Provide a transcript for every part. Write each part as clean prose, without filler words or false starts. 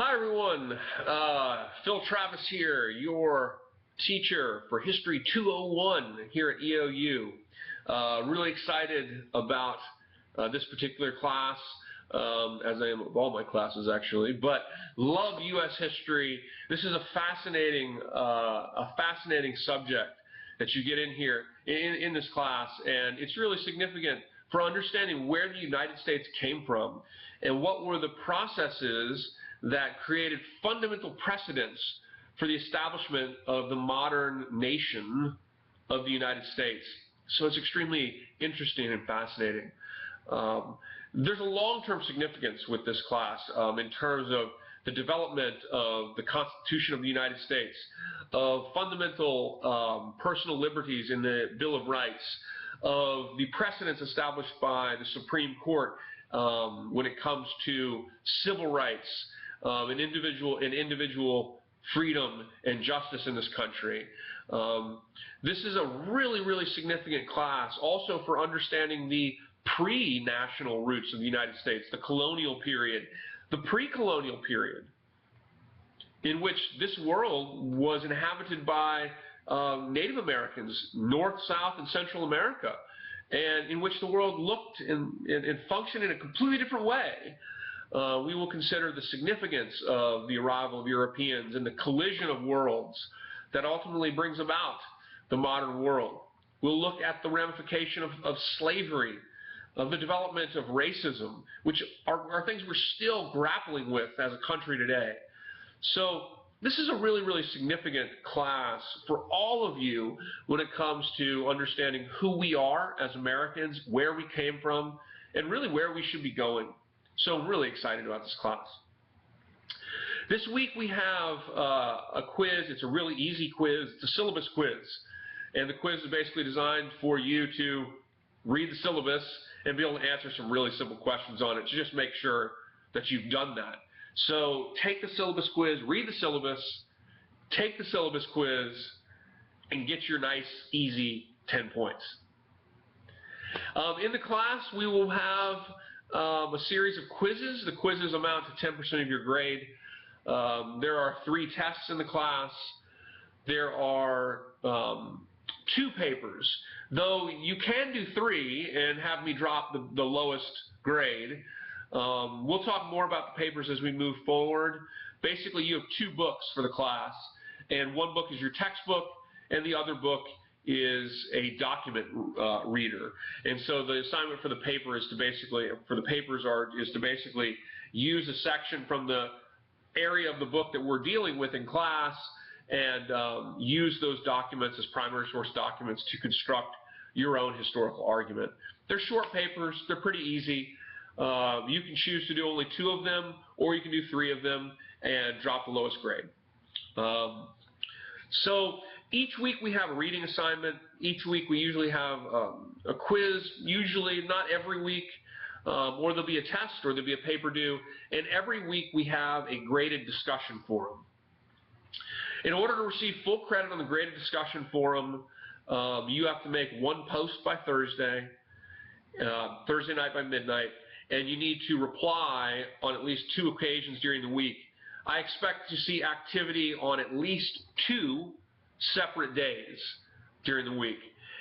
Hi everyone, Phil Travis here, your teacher for History 201 here at EOU. Really excited about this particular class, as I am of all my classes actually, but love U.S. history. This is a fascinating subject that you get in here in this class, and it's really significant for understanding where the United States came from and what were the processes that created fundamental precedents for the establishment of the modern nation of the United States. So it's extremely interesting and fascinating. There's a long-term significance with this class in terms of the development of the Constitution of the United States, of fundamental personal liberties in the Bill of Rights, of the precedents established by the Supreme Court when it comes to civil rights, and individual freedom and justice in this country. This is a really significant class also for understanding the pre-national roots of the United States, the colonial period, the pre-colonial period, in which this world was inhabited by Native Americans, North, South, and Central America, and in which the world looked and functioned in a completely different way. We will consider the significance of the arrival of Europeans and the collision of worlds that ultimately brings about the modern world. We'll look at the ramification of slavery, of the development of racism, which are things we're still grappling with as a country today. So this is a really significant class for all of you when it comes to understanding who we are as Americans, where we came from, and really where we should be going. So I'm really excited about this class. This week we have a quiz. It's a really easy quiz. It's a syllabus quiz. And the quiz is basically designed for you to read the syllabus and be able to answer some really simple questions on it to just make sure that you've done that. So take the syllabus quiz, read the syllabus, take the syllabus quiz, and get your nice, easy 10 points. In the class, we will have a series of quizzes. The quizzes amount to 10% of your grade. There are 3 tests in the class. There are 2 papers, though you can do 3 and have me drop the lowest grade. We'll talk more about the papers as we move forward. Basically, you have 2 books for the class, and one book is your textbook, and the other book is a document reader. And so the assignment for the paper is to basically, use a section from the area of the book that we're dealing with in class and use those documents as primary source documents to construct your own historical argument. They're short papers. They're pretty easy. You can choose to do only 2 of them, or you can do 3 of them and drop the lowest grade. So each week we have a reading assignment. Each week we usually have a quiz, usually not every week, or there'll be a test or there'll be a paper due. And every week we have a graded discussion forum. In order to receive full credit on the graded discussion forum, you have to make 1 post by Thursday night by midnight, and you need to reply on at least 2 occasions during the week. I expect to see activity on at least 2 separate days during the week.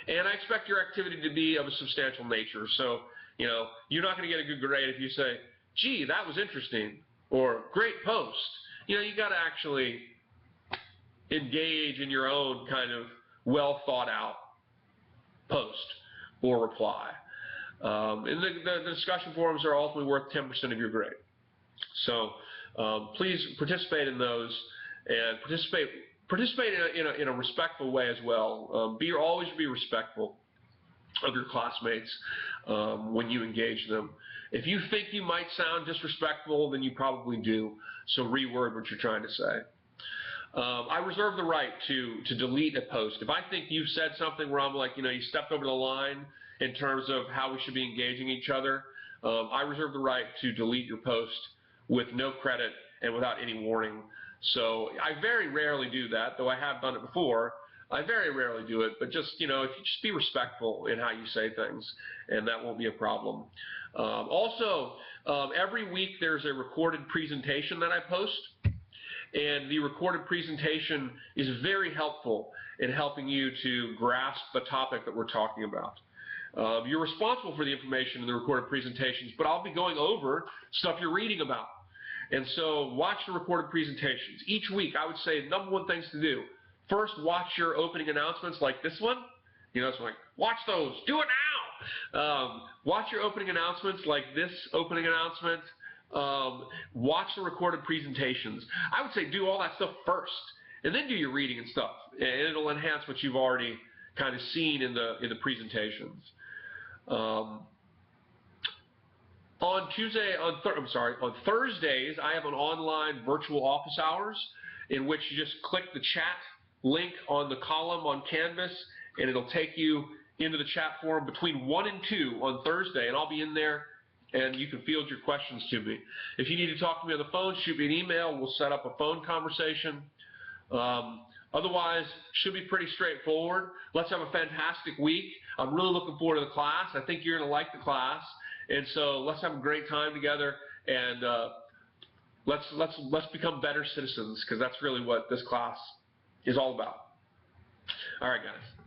And I expect your activity to be of a substantial nature. So, you're not going to get a good grade if you say, gee, that was interesting, or great post. You got to actually engage in your own kind of well thought out post or reply. And the discussion forums are ultimately worth 10% of your grade. So please participate in those, and participate in a respectful way as well. Always be respectful of your classmates when you engage them. If you think you might sound disrespectful, then you probably do. So reword what you're trying to say. I reserve the right to delete a post. If I think you've said something where I'm like, you stepped over the line in terms of how we should be engaging each other, I reserve the right to delete your post with no credit and without any warning. So I very rarely do that, though I have done it before. I very rarely do it, but just, if you just be respectful in how you say things, and that won't be a problem. Also, every week there's a recorded presentation that I post, and the recorded presentation is very helpful in helping you to grasp the topic that we're talking about. You're responsible for the information in the recorded presentations, but I'll be going over stuff you're reading about. And so watch the recorded presentations. Each week, I would say the number one things to do. First, watch your opening announcements like this one. It's like, watch those. Do it now. Watch your opening announcements like this opening announcement. Watch the recorded presentations. I would say do all that stuff first, and then do your reading and stuff. And it'll enhance what you've already kind of seen in the presentations. On Thursdays, I have an online virtual office hours in which you just click the chat link on the column on Canvas, and it'll take you into the chat forum between 1 and 2 on Thursday, and I'll be in there, and you can field your questions to me. If you need to talk to me on the phone, shoot me an email. We'll set up a phone conversation. Otherwise, should be pretty straightforward. Let's have a fantastic week. I'm really looking forward to the class. I think you're going to like the class. And so let's have a great time together, and let's become better citizens, because that's really what this class is all about. All right, guys.